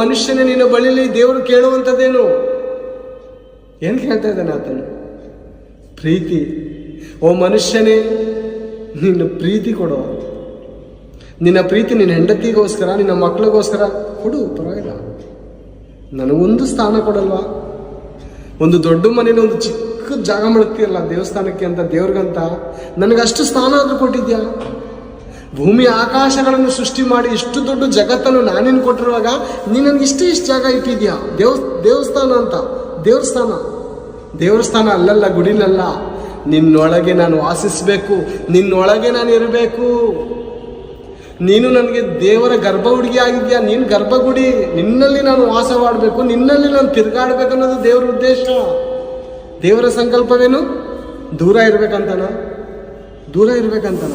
ಮನುಷ್ಯನೇ ನಿನ್ನ ಬಳಿಲಿ ದೇವರು ಕೇಳುವಂಥದ್ದೇನು? ಏನು ಕೇಳ್ತಾ ಇದ್ದಾನೆ ಆತನು? ಪ್ರೀತಿ. ಓ ಮನುಷ್ಯನೇ, ನಿನ್ನ ಪ್ರೀತಿ ಕೊಡು. ನಿನ್ನ ಪ್ರೀತಿ ನಿನ್ನ ಹೆಂಡತಿಗೋಸ್ಕರ, ನಿನ್ನ ಮಕ್ಕಳಿಗೋಸ್ಕರ ಕೊಡು, ಪರವಾಗಿಲ್ಲ. ನನಗೊಂದು ಸ್ಥಾನ ಕೊಡಲ್ವಾ? ಒಂದು ದೊಡ್ಡ ಮನೇಲಿ ಒಂದು ಚಿಕ್ಕ ಜಾಗ ಮಾಡ್ತೀಯಲ್ಲ ದೇವಸ್ಥಾನಕ್ಕೆ ಅಂತ, ದೇವ್ರಿಗಂತ, ನನಗಷ್ಟು ಸ್ಥಾನ ಆದರೂ ಕೊಟ್ಟಿದ್ಯಾ? ಭೂಮಿ ಆಕಾಶಗಳನ್ನು ಸೃಷ್ಟಿ ಮಾಡಿ ಇಷ್ಟು ದೊಡ್ಡ ಜಗತ್ತನ್ನು ನಾನೇನು ಕೊಟ್ಟಿರುವಾಗ ನೀನು ನನಗೆ ಇಷ್ಟು ಜಾಗ ಇಟ್ಟಿದ್ಯಾ? ದೇವಸ್ಥಾನ ಅಂತ, ದೇವ್ರ ಸ್ಥಾನ ಅಲ್ಲಲ್ಲ, ಗುಡಿಲಲ್ಲ. ನಿನ್ನೊಳಗೆ ನಾನು ವಾಸಿಸಬೇಕು, ನಿನ್ನೊಳಗೆ ನಾನು ಇರಬೇಕು. ನೀನು ನನಗೆ ದೇವರ ಗರ್ಭ ಹುಡುಗಿ ಆಗಿದ್ಯಾ, ನೀನು ಗರ್ಭಗುಡಿ. ನಿನ್ನಲ್ಲಿ ನಾನು ವಾಸ ಮಾಡಬೇಕು, ನಿನ್ನಲ್ಲಿ ನಾನು ತಿರುಗಾಡ್ಬೇಕು ಅನ್ನೋದು ದೇವರ ಉದ್ದೇಶ. ದೇವರ ಸಂಕಲ್ಪವೇನು? ದೂರ ಇರಬೇಕಂತನ.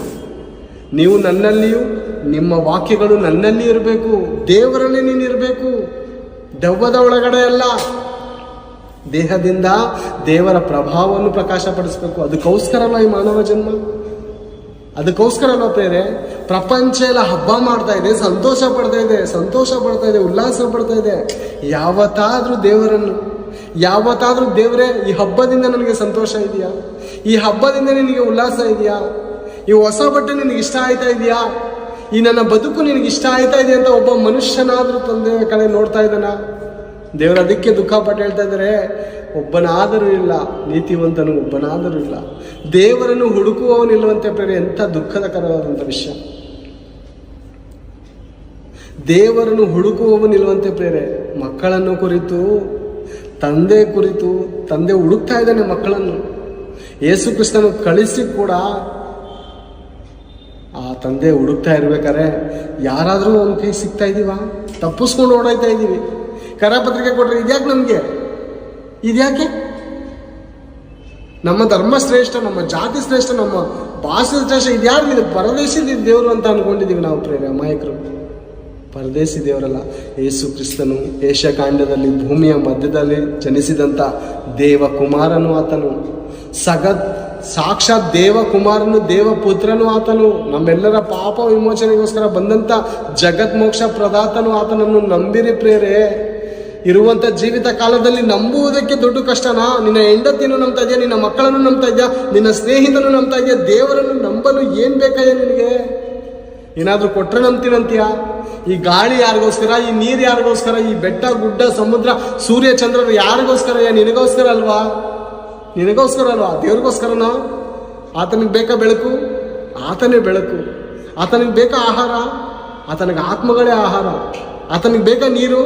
ನೀವು ನನ್ನಲ್ಲಿಯೂ, ನಿಮ್ಮ ವಾಕ್ಯಗಳು ನನ್ನಲ್ಲಿ ಇರಬೇಕು. ದೇವರಲ್ಲಿ ನೀನು ಇರಬೇಕು, ದೆವ್ವದ ಒಳಗಡೆ ಅಲ್ಲ. ದೇಹದಿಂದ ದೇವರ ಪ್ರಭಾವವನ್ನು ಪ್ರಕಾಶಪಡಿಸ್ಬೇಕು. ಅದಕ್ಕೋಸ್ಕರಲ್ಲ ಈ ಮಾನವ ಜನ್ಮ, ಅದಕ್ಕೋಸ್ಕರಲ್ಲ ಪ್ರೇರೆ. ಪ್ರಪಂಚ ಎಲ್ಲ ಹಬ್ಬ ಮಾಡ್ತಾ ಇದೆ, ಸಂತೋಷ ಪಡ್ತಾ ಇದೆ, ಉಲ್ಲಾಸ ಪಡ್ತಾ ಇದೆ. ಯಾವತ್ತಾದ್ರೂ ದೇವರೇ ಈ ಹಬ್ಬದಿಂದ ನನಗೆ ಸಂತೋಷ ಇದೆಯಾ? ಈ ಹಬ್ಬದಿಂದ ನಿನಗೆ ಉಲ್ಲಾಸ ಇದೆಯಾ? ಈ ಹೊಸ ಬಟ್ಟೆ ನಿನಗೆ ಇಷ್ಟ ಆಯ್ತಾ ಇದೆಯಾ? ಈ ನನ್ನ ಬದುಕು ನಿನಗೆ ಇಷ್ಟ ಆಯ್ತಾ ಇದೆ ಅಂತ ಒಬ್ಬ ಮನುಷ್ಯನಾದ್ರೂ ತಂದೆಯ ಕಡೆ ನೋಡ್ತಾ ಇದ್ದಾನ? ದೇವರು ಅದಕ್ಕೆ ದುಃಖಪಟ್ಟು ಹೇಳ್ತಾ ಇದ್ದಾರೆ, ಒಬ್ಬನಾದರೂ ಇಲ್ಲ, ನೀತಿವಂತನು ಒಬ್ಬನಾದರೂ ಇಲ್ಲ. ದೇವರನ್ನು ಹುಡುಕುವವನಿಲ್ಲವಂತೆ ಪ್ರೇರೆ. ಎಂಥ ದುಃಖಕರವಾದಂಥ ವಿಷಯ. ದೇವರನ್ನು ಹುಡುಕುವವನಿಲ್ಲವಂತೆ ಪ್ರೇರೆ. ಮಕ್ಕಳನ್ನು ಕುರಿತು ತಂದೆ ಹುಡುಕ್ತಾ ಇದ್ದಾನೆ ಮಕ್ಕಳನ್ನು. ಯೇಸು ಕ್ರಿಸ್ತನು ಕಳಿಸಿ ಕೂಡ ಆ ತಂದೆ ಹುಡುಕ್ತಾ ಇರ್ಬೇಕಾದ್ರೆ ಯಾರಾದರೂ ಒಂದು ಕೈ ಸಿಗ್ತಾ ಇದ್ದೀವ? ತಪ್ಪಿಸ್ಕೊಂಡು ಓಡಾಯ್ತಾ ಇದ್ದೀವಿ. ಕರಪತ್ರಿಕೆ ಕೊಟ್ಟರೆ ಇದ್ಯಾಕೆ? ನಮ್ಮ ಧರ್ಮ ಶ್ರೇಷ್ಠ, ನಮ್ಮ ಜಾತಿ ಶ್ರೇಷ್ಠ, ನಮ್ಮ ಭಾಷೆ ಶ್ರೇಷ್ಠ, ಇದ್ಯಾರು ಪರದೇಶಿ ದೇವರು ಅಂತ ಅನ್ಕೊಂಡಿದ್ದೀವಿ ನಾವು ಪ್ರೇರೆ. ಅಮಾಯಕರು. ಪರದೇಶಿ ದೇವರಲ್ಲ, ಯೇಸು ಕ್ರಿಸ್ತನು ಏಷ್ಯಾಕಾಂಡದಲ್ಲಿ ಭೂಮಿಯ ಮಧ್ಯದಲ್ಲಿ ಜನಿಸಿದಂಥ ದೇವಕುಮಾರನು ಆತನು. ಸಾಕ್ಷಾತ್ ದೇವಕುಮಾರನು, ದೇವಪುತ್ರನು ಆತನು. ನಮ್ಮೆಲ್ಲರ ಪಾಪ ವಿಮೋಚನೆಗೋಸ್ಕರ ಬಂದಂಥ ಜಗತ್ಮೋಕ್ಷ ಪ್ರದಾತನು ಆತನನ್ನು ನಂಬಿರಿ ಪ್ರೇರೆ. ಇರುವಂಥ ಜೀವಿತ ಕಾಲದಲ್ಲಿ ನಂಬುವುದಕ್ಕೆ ದೊಡ್ಡ ಕಷ್ಟನಾ? ನಿನ್ನ ಹೆಂಡತಿಯನ್ನು ನಂಬ್ತಾ ಇದೆಯಾ, ನಿನ್ನ ಮಕ್ಕಳನ್ನು ನಂಬ್ತಾ ಇದೆಯಾ, ನಿನ್ನ ಸ್ನೇಹಿತನು ನಂಬ್ತಾ ಇದೆಯಾ? ದೇವರನ್ನು ನಂಬಲು ಏನು ಬೇಕಾಯ್ಯ ನಿನಗೆ? ಏನಾದರೂ ಕೊಟ್ಟರೆ ನಂಬ್ತೀನಂತೀಯಾ? ಈ ಗಾಳಿ ಯಾರಿಗೋಸ್ಕರ? ಈ ನೀರು ಯಾರಿಗೋಸ್ಕರ? ಈ ಬೆಟ್ಟ ಗುಡ್ಡ ಸಮುದ್ರ ಸೂರ್ಯ ಚಂದ್ರರು ಯಾರಿಗೋಸ್ಕರ? ನಿನಗೋಸ್ಕರ ಅಲ್ವಾ? ದೇವ್ರಿಗೋಸ್ಕರನಾ? ಆತನಿಗೆ ಬೇಕಾ ಬೆಳಕು? ಆತನೇ ಬೆಳಕು. ಆತನಿಗೆ ಬೇಕಾ ಆಹಾರ? ಆತನಿಗೆ ಆತ್ಮಗಳೇ ಆಹಾರ. ಆತನಿಗೆ ಬೇಕಾ ನೀರು?